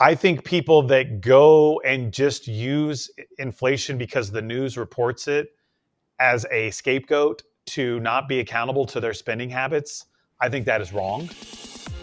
I think people that go and just use inflation because the news reports it as a scapegoat to not be accountable to their spending habits, I think that is wrong.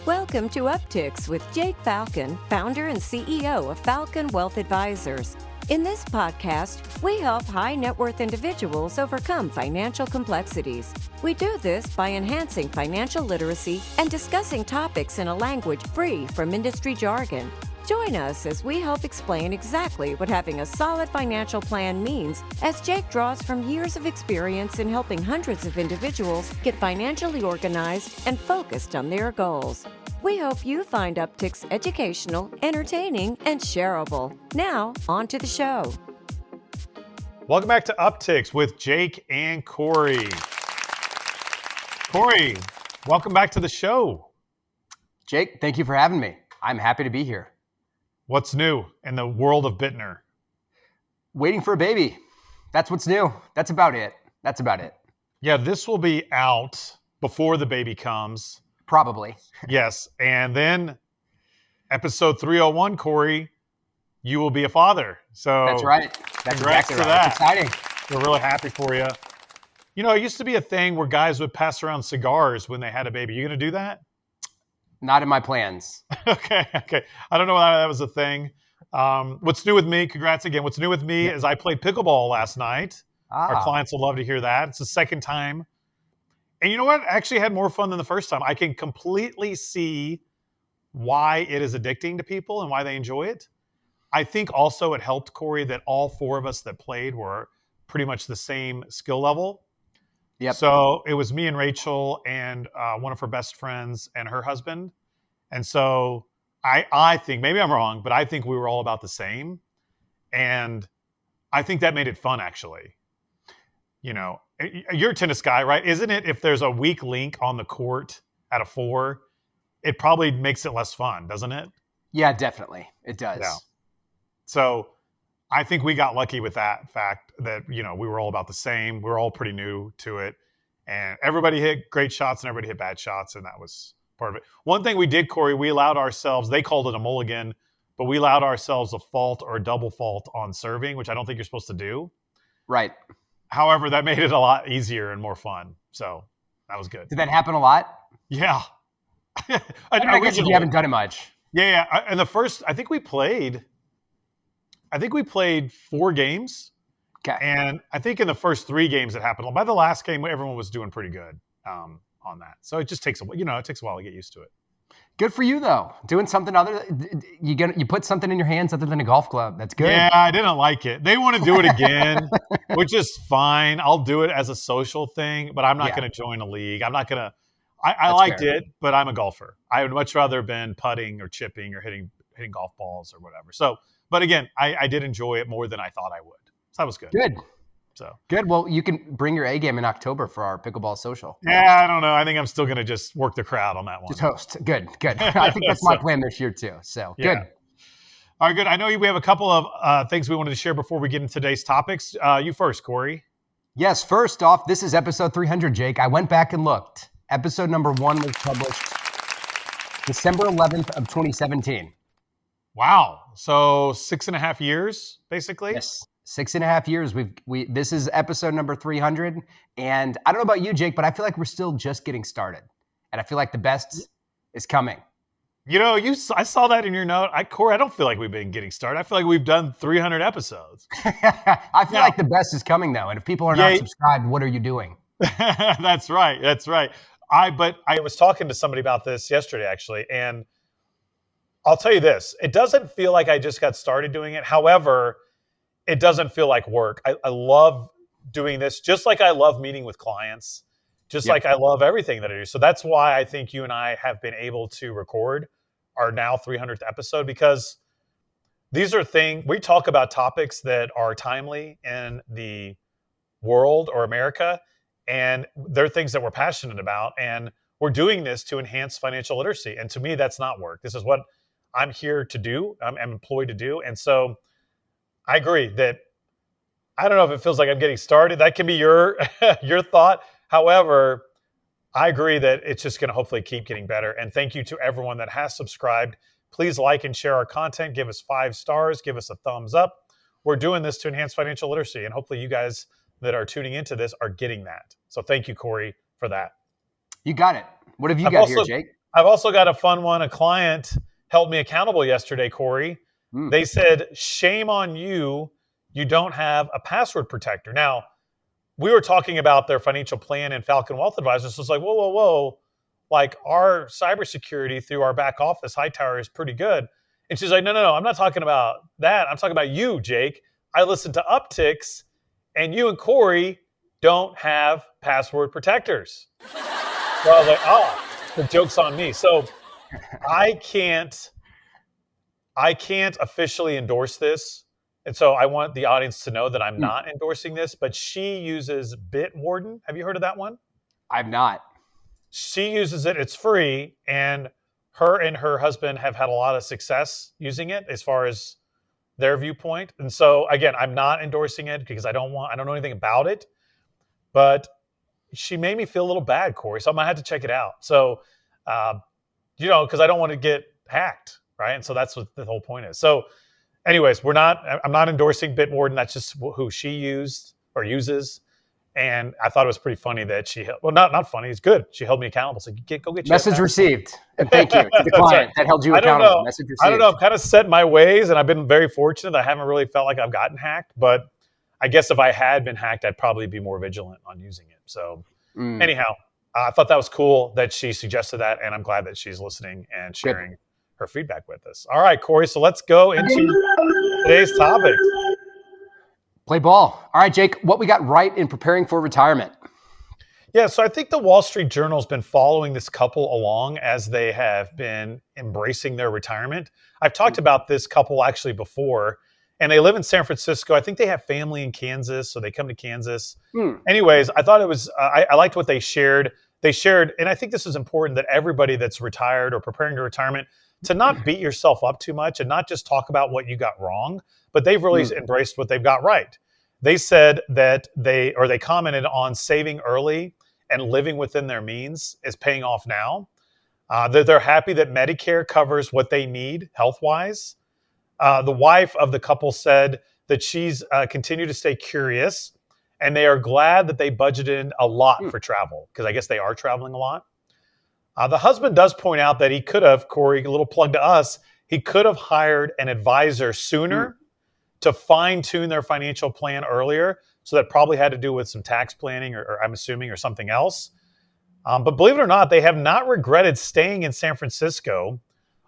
Welcome to Upticks with Jake Falcon, founder and CEO of Falcon Wealth Advisors. In this podcast, we help high net worth individuals overcome financial complexities. We do this by enhancing financial literacy and discussing topics in a language free from industry jargon. Join us as we help explain exactly what having a solid financial plan means, as Jake draws from years of experience in helping hundreds of individuals get financially organized and focused on their goals. We hope you find Upticks educational, entertaining, and shareable. Now, on to the show. Welcome back to Upticks with Jake and Cory. Cory, welcome back to the show. Jake, thank you for having me. I'm happy to be here. What's new in the world of Bittner? Waiting for a baby. That's what's new. That's about it. Yeah, this will be out before the baby comes. Probably. Yes. And then episode 301, Cory, you will be a father. So that's right. That's exactly right. That's exciting. We're really happy for you. You know, it used to be a thing where guys would pass around cigars when they had a baby. You going to do that? Not in my plans. Okay. I don't know why that was a thing. What's new with me? Congrats again. What's new with me is I played pickleball last night. Our clients will love to hear that. It's the second time. And you know what? I actually had more fun than the first time. I can completely see why it is addicting to people and why they enjoy it. I think also it helped, Cory, that all four of us that played were pretty much the same skill level. Yep. So it was me and Rachel and one of her best friends and her husband. And so I think, maybe I'm wrong, but I think we were all about the same. And I think that made it fun, actually. You know, you're a tennis guy, right? Isn't it, if there's a weak link on the court at a four, it probably makes it less fun, doesn't it? Yeah, definitely. It does. Yeah. So I think we got lucky with that fact that, you know, we were all about the same. We were all pretty new to it. And everybody hit great shots and everybody hit bad shots. And that was part of it. One thing we did, Cory, we allowed ourselves, they called it a mulligan, but we allowed ourselves a fault or a double fault on serving, which I don't think you're supposed to do. Right. However, that made it a lot easier and more fun. So that was good. Did that happen a lot? Yeah. I guess you haven't done it much. Yeah. And the first, I think we played 4 games. Okay. And I think in the first 3 games it happened. By the last game, everyone was doing pretty good on that. So it just takes a while, it takes a while to get used to it. Good for you, though. Doing something other, you put something in your hands other than a golf club. That's good. Yeah, I didn't like it. They want to do it again, which is fine. I'll do it as a social thing, but I'm not going to join a league. I'm not going to. I liked it, but I'm a golfer. I would much rather have been putting or chipping or hitting golf balls or whatever. So, but again, I did enjoy it more than I thought I would. So that was good. Good. So good. Well, you can bring your A game in October for our pickleball social. Yeah, I don't know. I think I'm still going to just work the crowd on that one. Just host. Good. I think that's my plan this year too. So good. All right, good. I know we have a couple of things we wanted to share before we get into today's topics. You first, Cory. Yes. First off, this is episode 300, Jake. I went back and looked. Episode number 1 was published December 11th of 2017. Wow. So 6.5 years, basically. Yes. 6.5 years. This is episode number 300. And I don't know about you, Jake, but I feel like we're still just getting started. And I feel like the best is coming. You know, I saw that in your note. Cory, I don't feel like we've been getting started. I feel like we've done 300 episodes. I feel like the best is coming, though. And if people are not subscribed, what are you doing? That's right. But I was talking to somebody about this yesterday, actually. And I'll tell you this. It doesn't feel like I just got started doing it. However, it doesn't feel like work. I love doing this, just like I love meeting with clients, just like I love everything that I do. So that's why I think you and I have been able to record our now 300th episode, because these are things, we talk about topics that are timely in the world or America, and they're things that we're passionate about. And we're doing this to enhance financial literacy. And to me, that's not work. This is what I'm here to do. I'm employed to do. And so I agree that I don't know if it feels like I'm getting started. That can be your thought. However, I agree that it's just going to hopefully keep getting better. And thank you to everyone that has subscribed. Please like and share our content. Give us 5 stars. Give us a thumbs up. We're doing this to enhance financial literacy, and hopefully you guys that are tuning into this are getting that. So thank you, Cory, for that. You got it. What have you got here, Jake? I've also got a fun one. A client held me accountable yesterday, Cory. They said, shame on you. You don't have a password protector. Now, we were talking about their financial plan in Falcon Wealth Advisors. So it's like, whoa. Like, our cybersecurity through our back office, Hightower, is pretty good. And she's like, no. I'm not talking about that. I'm talking about you, Jake. I listened to Upticks, and you and Cory don't have password protectors. So I was like, oh, the joke's on me. So I can't officially endorse this. And so I want the audience to know that I'm not endorsing this, but she uses Bitwarden. Have you heard of that one? I've not. She uses it. It's free. And her husband have had a lot of success using it as far as their viewpoint. And so, again, I'm not endorsing it because I don't know anything about it. But she made me feel a little bad, Cory. So I might have to check it out. So, because I don't want to get hacked, right? And so that's what the whole point is. So anyways, I'm not endorsing Bitwarden. That's just who she used or uses. And I thought it was pretty funny that not funny. It's good. She held me accountable. So go get your message received. And thank you to the client that held you accountable. Message received. I don't know. I'm kind of set in my ways, and I've been very fortunate. I haven't really felt like I've gotten hacked, but I guess if I had been hacked, I'd probably be more vigilant on using it. So anyhow, I thought that was cool that she suggested that, and I'm glad that she's listening and sharing her feedback with us. All right, Cory, so let's go into today's topic. Play ball. All right, Jake, what we got right in preparing for retirement? Yeah, so I think the Wall Street Journal has been following this couple along as they have been embracing their retirement. I've talked about this couple actually before, and they live in San Francisco. I think they have family in Kansas, so they come to Kansas. Anyways, I thought it was, I liked what they shared. They shared, and I think this is important, that everybody that's retired or preparing to retirement, to not beat yourself up too much and not just talk about what you got wrong, but they've really embraced what they've got right. They said that they commented on saving early and living within their means is paying off now. They're happy that Medicare covers what they need health-wise. The wife of the couple said that she's continued to stay curious, and they are glad that they budgeted a lot for travel, because I guess they are traveling a lot. The husband does point out that he could have, Cory, a little plug to us, he could have hired an advisor sooner to fine-tune their financial plan earlier. So that probably had to do with some tax planning or I'm assuming, or something else. But believe it or not, they have not regretted staying in San Francisco,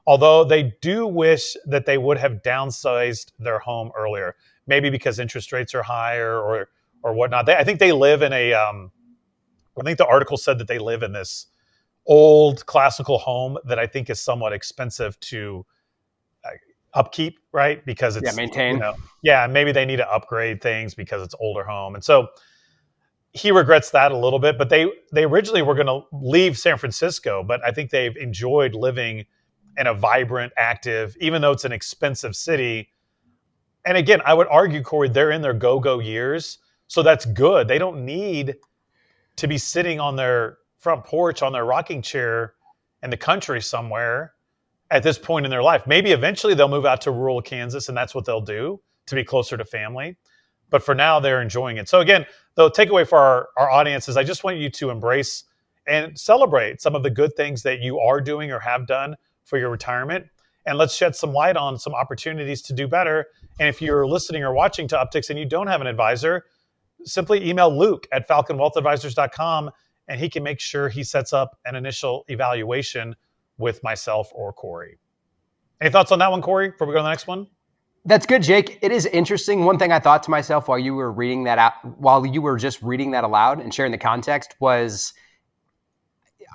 although they do wish that they would have downsized their home earlier, maybe because interest rates are higher or whatnot. I think they live in I think the article said that they live in this old classical home that I think is somewhat expensive to upkeep, right? Because it's maintain. Maybe they need to upgrade things because it's older home. And so he regrets that a little bit, but they originally were going to leave San Francisco, but I think they've enjoyed living in a vibrant, active, even though it's an expensive city. And again, I would argue, Cory, they're in their go-go years. So that's good. They don't need to be sitting on their front porch on their rocking chair in the country somewhere at this point in their life. Maybe eventually they'll move out to rural Kansas, and that's what they'll do to be closer to family. But for now, they're enjoying it. So again, the takeaway for our audience is I just want you to embrace and celebrate some of the good things that you are doing or have done for your retirement. And let's shed some light on some opportunities to do better. And if you're listening or watching to Upticks and you don't have an advisor, simply email Luke at falconwealthadvisors.com, and he can make sure he sets up an initial evaluation with myself or Cory. Any thoughts on that one, Cory, before we go to the next one? That's good, Jake. It is interesting. One thing I thought to myself while you were reading that out, while you were just reading that aloud and sharing the context was,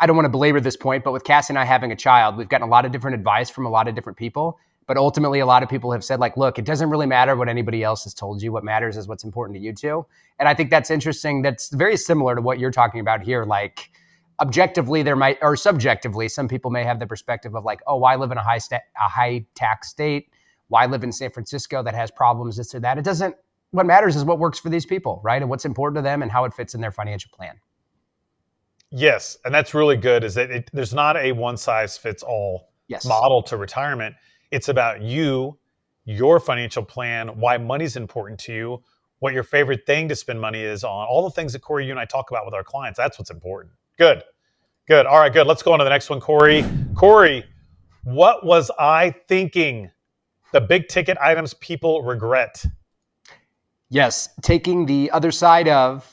I don't want to belabor this point, but with Cassie and I having a child, we've gotten a lot of different advice from a lot of different people. But ultimately, a lot of people have said, like, look, it doesn't really matter what anybody else has told you. What matters is what's important to you too. And I think that's interesting. That's very similar to what you're talking about here. Like, objectively, there might, or subjectively, some people may have the perspective of like, oh, why live in a high tax state? Why live in San Francisco that has problems, this or that? It doesn't, what matters is what works for these people, right? And what's important to them and how it fits in their financial plan. Yes, and that's really good, is that there's not a one-size-fits-all Yes. model to retirement. It's about you, your financial plan, why money's important to you, what your favorite thing to spend money is on, all the things that Cory, you and I talk about with our clients. That's what's important. Good. Good. All right, good. Let's go on to the next one, Cory. Cory, what was I thinking? The big ticket items people regret. Yes. Taking the other side of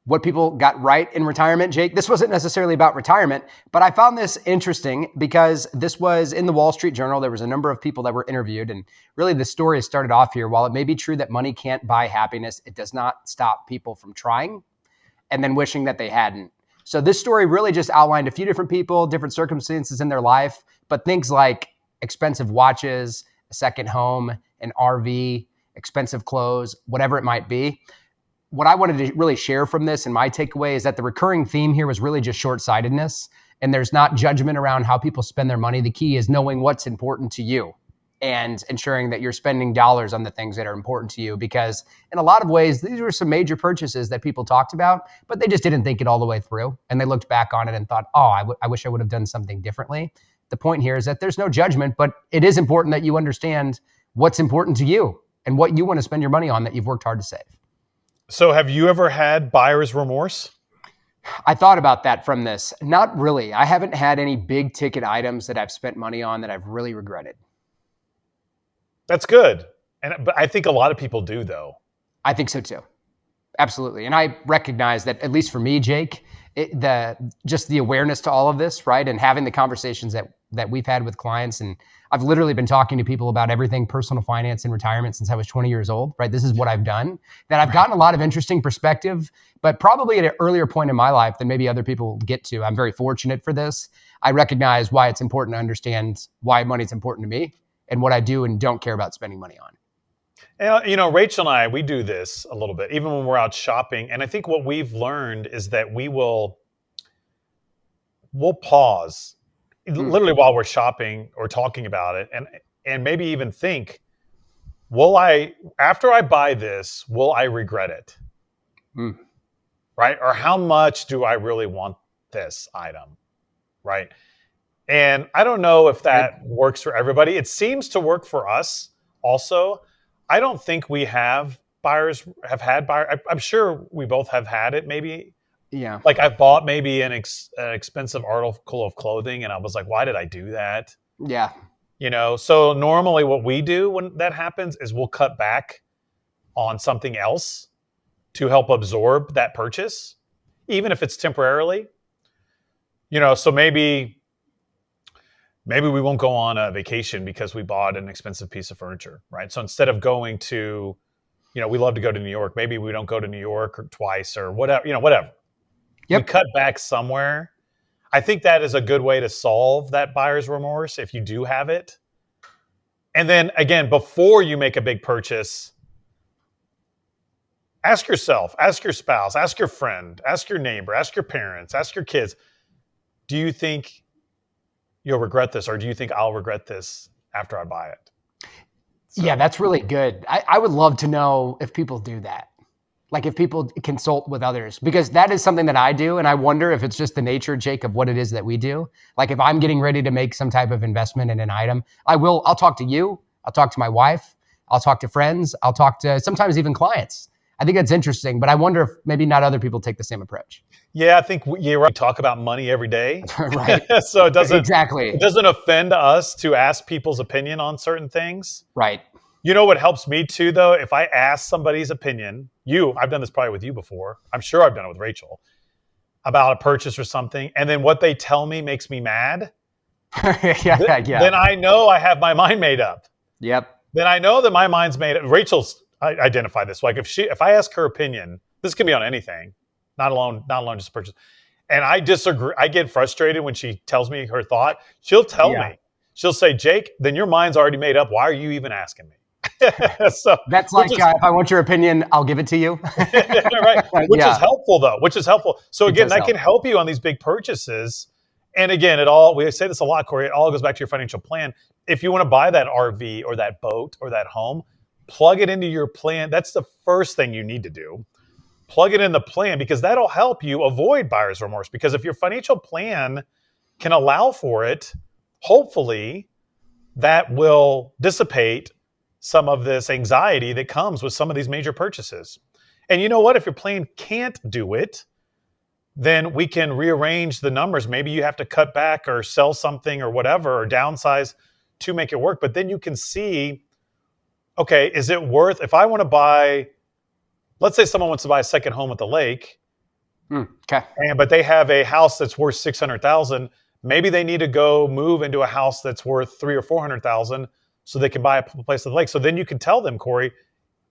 what people got right in retirement, Jake. This wasn't necessarily about retirement, but I found this interesting because this was in the Wall Street Journal. There was a number of people that were interviewed, and really the story started off here. While it may be true that money can't buy happiness, it does not stop people from trying and then wishing that they hadn't. So this story really just outlined a few different people, different circumstances in their life, but things like expensive watches, a second home, an RV, expensive clothes, whatever it might be. What I wanted to really share from this and my takeaway is that the recurring theme here was really just short-sightedness, and there's not judgment around how people spend their money. The key is knowing what's important to you and ensuring that you're spending dollars on the things that are important to you, because in a lot of ways, these were some major purchases that people talked about, but they just didn't think it all the way through. And they looked back on it and thought, oh, I wish I would have done something differently. The point here is that there's no judgment, but it is important that you understand what's important to you and what you want to spend your money on that you've worked hard to save. So have you ever had buyer's remorse? I thought about that from this. Not really. I haven't had any big ticket items that I've spent money on that I've really regretted. That's good. But I think a lot of people do, though. I think so too. Absolutely. And I recognize that, at least for me, Jake, just the awareness to all of this, right? And having the conversations that we've had with clients, and I've literally been talking to people about everything personal finance and retirement since I was 20 years old, right? This is what I've done, that I've gotten a lot of interesting perspective, but probably at an earlier point in my life than maybe other people get to. I'm very fortunate for this. I recognize why it's important to understand why money's important to me and what I do and don't care about spending money on. And, you know, Rachel and I, we do this a little bit, even when we're out shopping. And I think what we've learned is that we'll pause literally while we're shopping or talking about it, and maybe even think, after I buy this, will I regret it? Right? Or how much do I really want this item? Right? And I don't know if that works for everybody. It seems to work for us also. I don't think we have had buyers. I'm sure we both have had it maybe. Yeah. Like I've bought maybe an expensive article of clothing and I was like, why did I do that? Yeah. You know, so normally what we do when that happens is we'll cut back on something else to help absorb that purchase, even if it's temporarily. You know, so maybe we won't go on a vacation because we bought an expensive piece of furniture, right? So instead of going to, you know, we love to go to New York. Maybe we don't go to New York or twice or whatever, you know, whatever. Yep. We cut back somewhere. I think that is a good way to solve that buyer's remorse if you do have it. And then again, before you make a big purchase, ask yourself, ask your spouse, ask your friend, ask your neighbor, ask your parents, ask your kids, do you think you'll regret this, or do you think I'll regret this after I buy it? So. Yeah, that's really good. I would love to know if people do that. Like if people consult with others, because that is something that I do. And I wonder if it's just the nature, Jake, of what it is that we do. Like if I'm getting ready to make some type of investment in an item, I'll talk to you. I'll talk to my wife. I'll talk to friends. I'll talk to sometimes even clients. I think that's interesting, but I wonder if maybe not other people take the same approach. Yeah, I think we talk about money every day. Right. So it doesn't exactly. It doesn't offend us to ask people's opinion on certain things. Right. You know what helps me too, though? If I ask somebody's opinion, I've done this probably with you before. I'm sure I've done it with Rachel about a purchase or something. And then what they tell me makes me mad. Yeah. Then I know I have my mind made up. Yep. Then I know that my mind's made up. Rachel's identified this. Like if I ask her opinion, this can be on anything, not alone just a purchase. And I disagree. I get frustrated when she tells me her thought. She'll tell me. She'll say, Jake, then your mind's already made up. Why are you even asking me? So that's like, if I want your opinion, I'll give it to you. Right. Which is helpful, though. So again, that can help you on these big purchases. And again, we say this a lot, Cory, it all goes back to your financial plan. If you want to buy that RV or that boat or that home, plug it into your plan. That's the first thing you need to do. Plug it in the plan, because that'll help you avoid buyer's remorse. Because if your financial plan can allow for it, hopefully that will dissipate some of this anxiety that comes with some of these major purchases. And you know what? If your plan can't do it, then we can rearrange the numbers. Maybe you have to cut back or sell something or whatever, or downsize to make it work. But then you can see, okay, is it worth, if I want to buy, let's say someone wants to buy a second home at the lake, Okay. but they have a house that's worth $600,000. Maybe they need to go move into a house that's worth $300,000 or $400,000 so they can buy a place at the lake. So then you can tell them, Cory,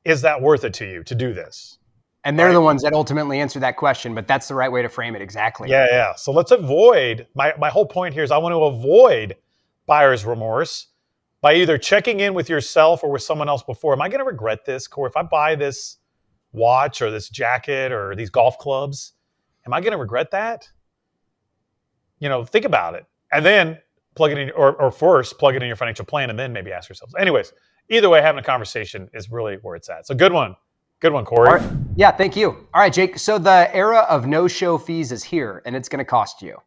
is that worth it to you to do this? And they're the ones that ultimately answer that question, but that's the right way to frame it. Exactly. Yeah. So let's avoid, my whole point here is I want to avoid buyer's remorse by either checking in with yourself or with someone else before. Am I going to regret this, Cory? If I buy this watch or this jacket or these golf clubs, am I going to regret that? Think about it. And then plug it in, or first plug it in your financial plan and then maybe ask yourselves. Anyways, either way, having a conversation is really where it's at. So good one. Good one, Cory. Right. Yeah, thank you. All right, Jake. So the era of no-show fees is here, and it's going to cost you.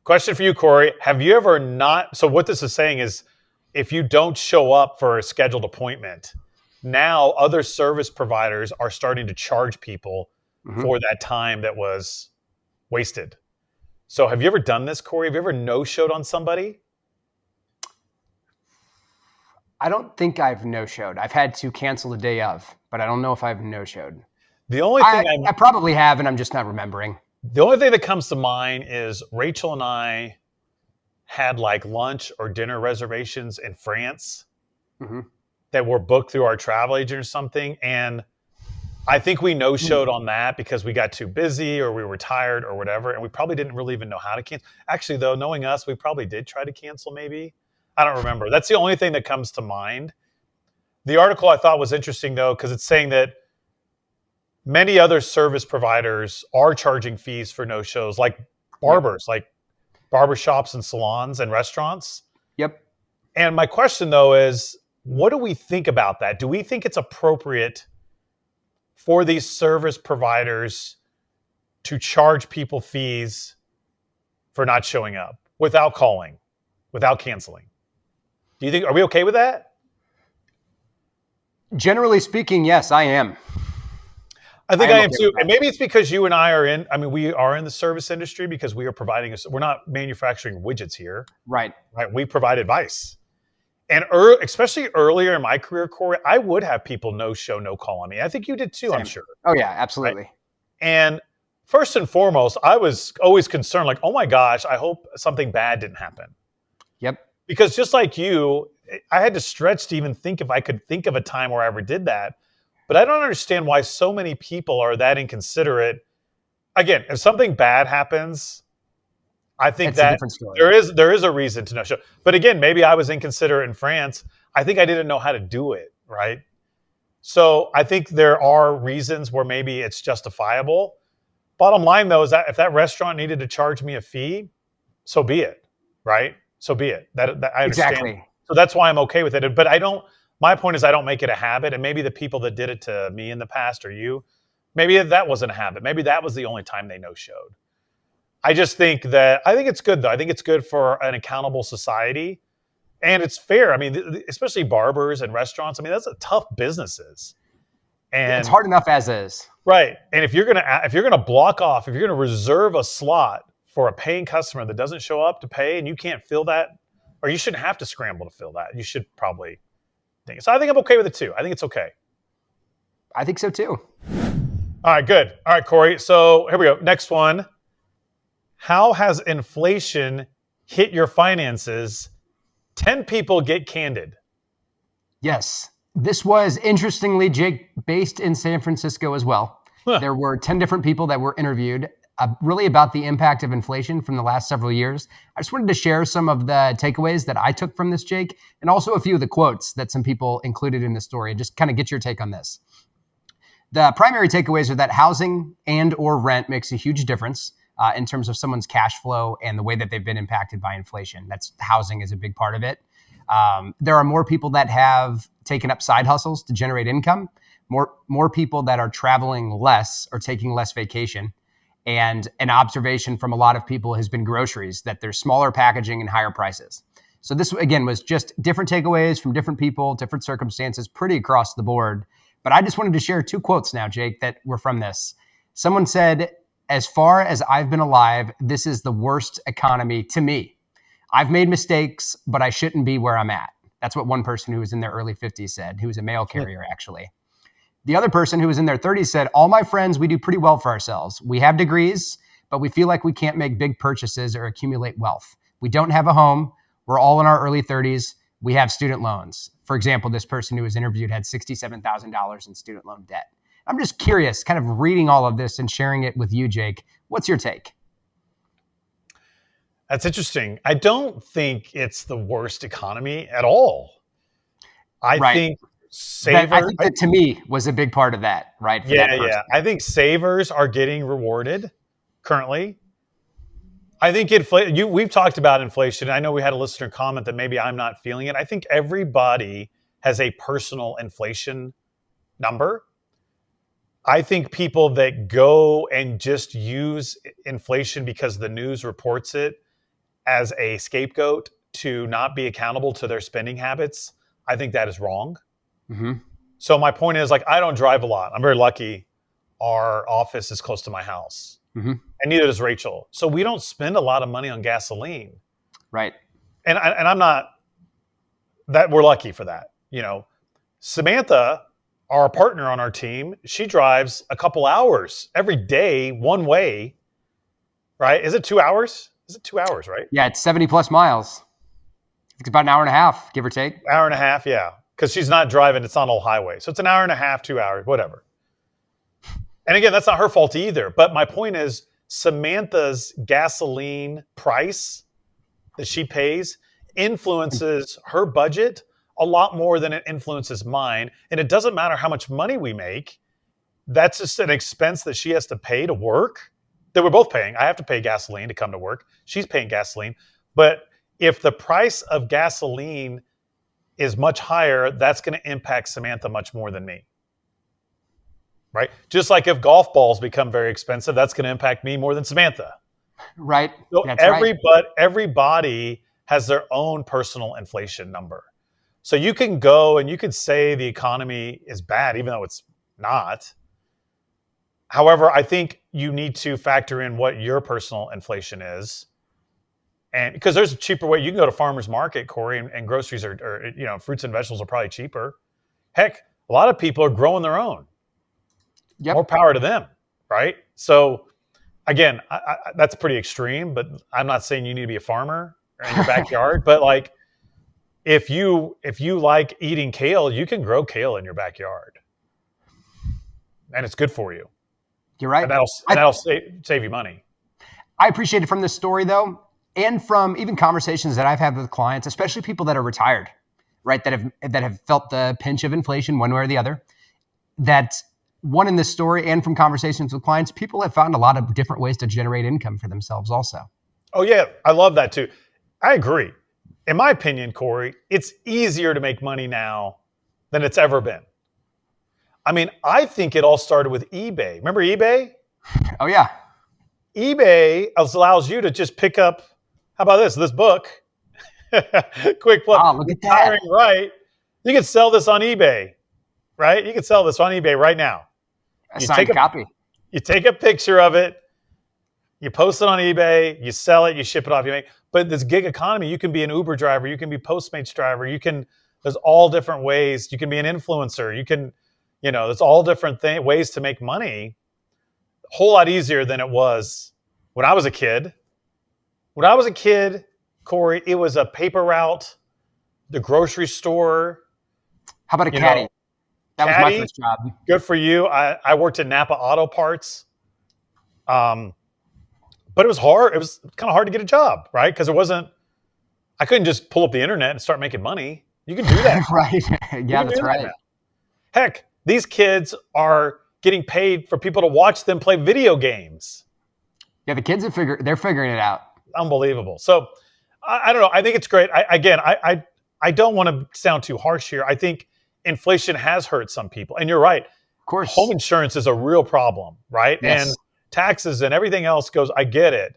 Question for you, Cory. Have you ever not? So what this is saying is, if you don't show up for a scheduled appointment, now other service providers are starting to charge people for that time that was wasted. So have you ever done this, Cory? Have you ever no-showed on somebody? I don't think I've no-showed. I've had to cancel the day of, but I don't know if I've no-showed. The only thing I probably have, and I'm just not remembering. The only thing that comes to mind is Rachel and I had like lunch or dinner reservations in France that were booked through our travel agent or something. And I think we no-showed on that because we got too busy or we were tired or whatever. And we probably didn't really even know how to cancel. Actually, though, knowing us, we probably did try to cancel maybe. I don't remember. That's the only thing that comes to mind. The article I thought was interesting, though, because it's saying that many other service providers are charging fees for no-shows, like barbers, like barbershops and salons and restaurants. Yep. And my question, though, is what do we think about that? Do we think it's appropriate for these service providers to charge people fees for not showing up without calling, without canceling? Are we okay with that? Generally speaking, yes, I am. I think I am too. And maybe it's because you and I are we are in the service industry because we are providing, we're not manufacturing widgets here. Right. We provide advice. And especially earlier in my career, Cory, I would have people no show, no call on me. I think you did too, I'm sure. Oh yeah, absolutely. Right? And first and foremost, I was always concerned, like, oh my gosh, I hope something bad didn't happen. Yep. Because just like you, I had to stretch to even think if I could think of a time where I ever did that. But I don't understand why so many people are that inconsiderate. Again, if something bad happens, I think that there is a reason to no show. But again, maybe I was inconsiderate in France. I think I didn't know how to do it, right? So I think there are reasons where maybe it's justifiable. Bottom line, though, is that if that restaurant needed to charge me a fee, so be it, right? So be it. That I understand. Exactly. So that's why I'm okay with it. But my point is I don't make it a habit. And maybe the people that did it to me in the past or you, maybe that wasn't a habit. Maybe that was the only time they no-showed. I think it's good, though. I think it's good for an accountable society. And it's fair. I mean, especially barbers and restaurants. I mean, that's a tough businesses. And it's hard enough as is. Right. And if you're gonna block off, if you're gonna reserve a slot for a paying customer that doesn't show up to pay and you can't fill that, or you shouldn't have to scramble to fill that. You should probably think. So I think I'm okay with it too. I think it's okay. I think so too. All right, good. All right, Cory. So here we go. Next one. How has inflation hit your finances? 10 people get candid. Yes. This was, interestingly, Jake, based in San Francisco as well. Huh. There were 10 different people that were interviewed really about the impact of inflation from the last several years. I just wanted to share some of the takeaways that I took from this, Jake, and also a few of the quotes that some people included in the story, and just kind of get your take on this. The primary takeaways are that housing and or rent makes a huge difference in terms of someone's cash flow and the way that they've been impacted by inflation. Housing is a big part of it. There are more people that have taken up side hustles to generate income, more people that are traveling less or taking less vacation. And an observation from a lot of people has been groceries, that there's smaller packaging and higher prices. So this, again, was just different takeaways from different people, different circumstances, pretty across the board. But I just wanted to share 2 quotes now, Jake, that were from this. Someone said, "As far as I've been alive, this is the worst economy to me. I've made mistakes, but I shouldn't be where I'm at." That's what one person who was in their early 50s said, who was a mail carrier, actually. The other person who was in their 30s said, "All my friends, we do pretty well for ourselves. We have degrees, but we feel like we can't make big purchases or accumulate wealth. We don't have a home. We're all in our early 30s. We have student loans." For example, this person who was interviewed had $67,000 in student loan debt. I'm just curious, kind of reading all of this and sharing it with you, Jake. What's your take? That's interesting. I don't think it's the worst economy at all. I think savers. I think that to me was a big part of that, right? Yeah. I think savers are getting rewarded currently. I think we've talked about inflation. I know we had a listener comment that maybe I'm not feeling it. I think everybody has a personal inflation number. I think people that go and just use inflation because the news reports it as a scapegoat to not be accountable to their spending habits, I think that is wrong. Mm-hmm. So my point is, I don't drive a lot. I'm very lucky. Our office is close to my house. Mm-hmm. And neither does Rachel. So we don't spend a lot of money on gasoline. Right. And I'm not, that we're lucky for that. Samantha, our partner on our team, she drives a couple hours every day, one way, right? Is it 2 hours? Is it 2 hours, right? Yeah, it's 70 plus miles. It's about an hour and a half, give or take. Hour and a half, yeah. Because she's not driving, it's on old highway. So it's an hour and a half, 2 hours, whatever. And again, that's not her fault either. But my point is, Samantha's gasoline price that she pays influences her budget a lot more than it influences mine. And it doesn't matter how much money we make. That's just an expense that she has to pay to work, that we're both paying. I have to pay gasoline to come to work. She's paying gasoline. But if the price of gasoline is much higher, that's going to impact Samantha much more than me. Right? Just like if golf balls become very expensive, that's going to impact me more than Samantha. Right. So That's right. everybody has their own personal inflation number. So you can go and you could say the economy is bad, even though it's not. However, I think you need to factor in what your personal inflation is. And because there's a cheaper way. You can go to farmer's market, Cory, and groceries or fruits and vegetables are probably cheaper. Heck, a lot of people are growing their own. Yep. More power to them, right? So again, that's pretty extreme, but I'm not saying you need to be a farmer in your backyard. But like, if you like eating kale, you can grow kale in your backyard, and it's good for you. You're right. And that'll save you money. I appreciate it from this story, though, and from even conversations that I've had with clients, especially people that are retired, right? That have felt the pinch of inflation one way or the other. That one in this story, and from conversations with clients, people have found a lot of different ways to generate income for themselves also. Oh yeah, I love that too. I agree. In my opinion, Cory, it's easier to make money now than it's ever been. I mean, I think it all started with eBay. Remember eBay? Oh yeah. eBay allows you to just pick up, how about this book? Quick plug. Wow, look at that. Hiring Right. You can sell this on eBay, right? You can sell this on eBay right now. A signed copy. You take a picture of it, you post it on eBay, you sell it, you ship it off. But this gig economy, you can be an Uber driver, you can be Postmates driver, there's all different ways. You can be an influencer, there's all different ways to make money. A whole lot easier than it was when I was a kid. When I was a kid, Cory, it was a paper route, the grocery store. How about a caddy? That was my first job. Good for you. I worked at Napa Auto Parts. But it was hard. It was kind of hard to get a job, right? Because I couldn't just pull up the internet and start making money. You can do that. Right. Yeah, that's right. Heck, these kids are getting paid for people to watch them play video games. Yeah, the kids they're figuring it out. Unbelievable. So I don't know. I think it's great. I don't want to sound too harsh here. I think inflation has hurt some people. And you're right. Of course. Home insurance is a real problem, right? Yes. And taxes and everything else goes, I get it.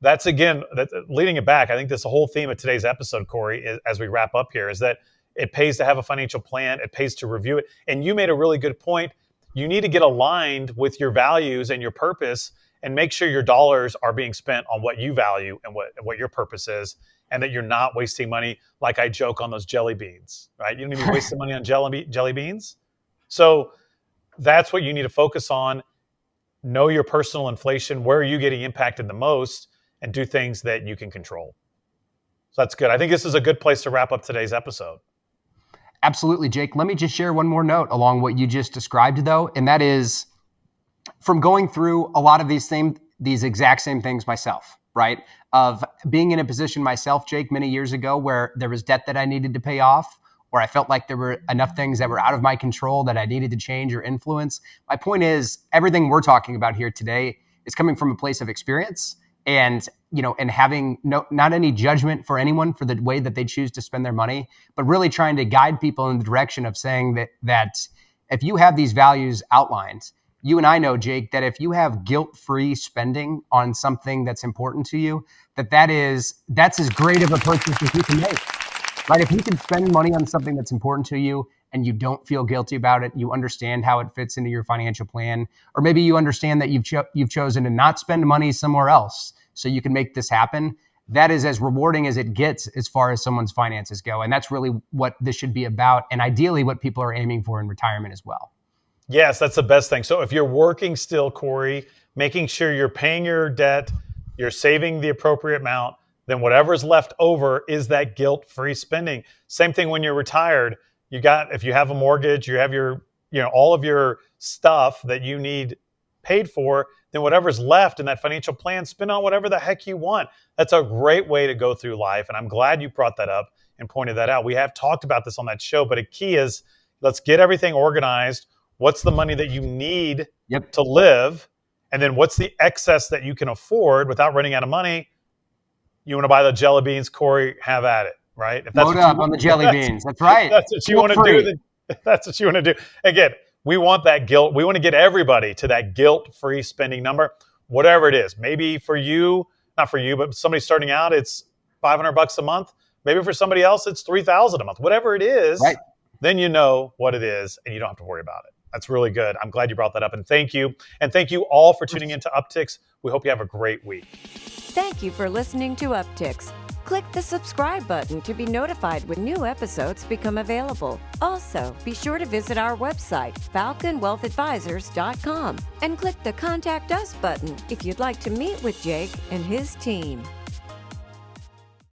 That's again, leading it back. I think that's the whole theme of today's episode, Cory, as we wrap up here, is that it pays to have a financial plan. It pays to review it. And you made a really good point. You need to get aligned with your values and your purpose and make sure your dollars are being spent on what you value and what your purpose is, and that you're not wasting money. Like I joke on those jelly beans, right? You don't even waste the money on jelly beans. So that's what you need to focus on. Know your personal inflation. Where are you getting impacted the most? And do things that you can control. So that's good. I think this is a good place to wrap up today's episode. Absolutely, Jake. Let me just share one more note along what you just described, though, and that is from going through a lot of these exact same things myself, right? Of being in a position myself, Jake, many years ago where there was debt that I needed to pay off, or I felt like there were enough things that were out of my control that I needed to change or influence. My point is, everything we're talking about here today is coming from a place of experience. And, and having not any judgment for anyone for the way that they choose to spend their money, but really trying to guide people in the direction of saying that if you have these values outlined, you and I know, Jake, that if you have guilt-free spending on something that's important to you, that's as great of a purchase as you can make, right? If you can spend money on something that's important to you and you don't feel guilty about it, you understand how it fits into your financial plan, or maybe you understand that you've chosen to not spend money somewhere else so you can make this happen. That is as rewarding as it gets as far as someone's finances go. And that's really what this should be about, and ideally what people are aiming for in retirement as well. Yes, that's the best thing. So if you're working still, Cory, making sure you're paying your debt, you're saving the appropriate amount, then whatever's left over is that guilt-free spending. Same thing when you're retired. If you have a mortgage, you have your, all of your stuff that you need paid for, then whatever's left in that financial plan, spend on whatever the heck you want. That's a great way to go through life. And I'm glad you brought that up and pointed that out. We have talked about this on that show, but a key is let's get everything organized. What's the money that you need to live? And then what's the excess that you can afford without running out of money? You want to buy the jelly beans, Cory, have at it, right? If that's Load up on the jelly beans. That's right. That's what you want to do. Then that's what you want to do. Again, we want that guilt. We want to get everybody to that guilt-free spending number, whatever it is. Maybe for you, not for you, but somebody starting out, it's $500 a month. Maybe for somebody else, it's $3,000 a month. Whatever it is, right. Then you know what it is, and you don't have to worry about it. That's really good. I'm glad you brought that up, and thank you. And thank you all for tuning into Upticks. We hope you have a great week. Thank you for listening to Upticks. Click the subscribe button to be notified when new episodes become available. Also, be sure to visit our website, falconwealthadvisors.com, and click the Contact Us button if you'd like to meet with Jake and his team.